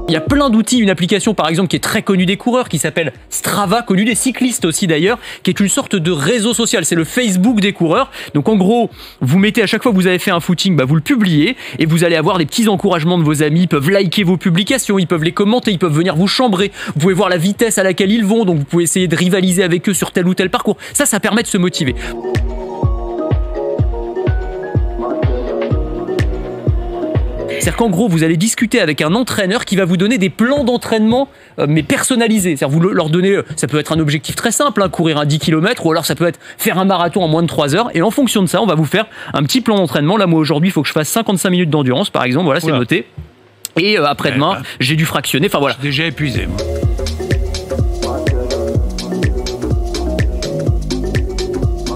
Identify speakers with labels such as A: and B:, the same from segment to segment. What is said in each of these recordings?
A: Il y a plein d'outils, une application par exemple qui est très connue des coureurs, qui s'appelle Strava, connue des cyclistes aussi d'ailleurs, qui est une sorte de réseau social, c'est le Facebook des coureurs. Donc en gros, vous mettez à chaque fois que vous avez fait un footing, vous le publiez et vous allez avoir des petits encouragements de vos amis, ils peuvent liker vos publications, ils peuvent les commenter, ils peuvent venir vous chambrer, vous pouvez voir la vitesse à laquelle ils vont, donc vous pouvez essayer de rivaliser avec eux sur tel ou tel parcours. Ça permet de se motiver. C'est-à-dire qu'en gros, vous allez discuter avec un entraîneur qui va vous donner des plans d'entraînement mais personnalisés. C'est-à-dire vous leur donnez, ça peut être un objectif très simple, courir un 10 km, ou alors ça peut être faire un marathon en moins de 3 heures. Et en fonction de ça, on va vous faire un petit plan d'entraînement. Là, moi, aujourd'hui, il faut que je fasse 55 minutes d'endurance, par exemple. Voilà, c'est noté. Et après-demain, j'ai dû fractionner. Enfin, voilà.
B: Je suis déjà épuisé, moi.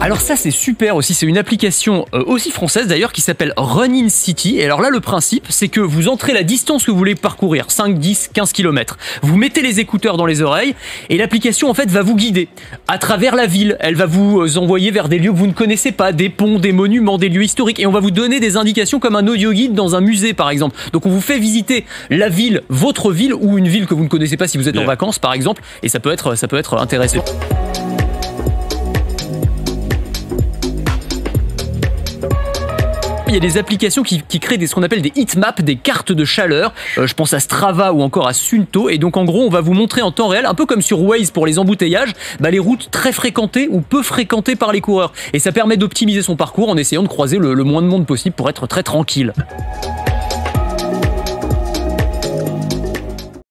A: Alors ça c'est super aussi, c'est une application aussi française d'ailleurs qui s'appelle Running City. Et alors là le principe c'est que vous entrez la distance que vous voulez parcourir, 5, 10, 15 km. Vous mettez les écouteurs dans les oreilles et l'application en fait va vous guider à travers la ville. Elle va vous envoyer vers des lieux que vous ne connaissez pas, des ponts, des monuments, des lieux historiques. Et on va vous donner des indications comme un audio guide dans un musée par exemple. Donc on vous fait visiter la ville, votre ville ou une ville que vous ne connaissez pas si vous êtes en vacances par exemple. Et ça peut être intéressant. Il y a des applications qui créent ce qu'on appelle des heatmaps, des cartes de chaleur. Je pense à Strava ou encore à Suunto. Et donc en gros, on va vous montrer en temps réel, un peu comme sur Waze pour les embouteillages, les routes très fréquentées ou peu fréquentées par les coureurs. Et ça permet d'optimiser son parcours en essayant de croiser le moins de monde possible pour être très tranquille.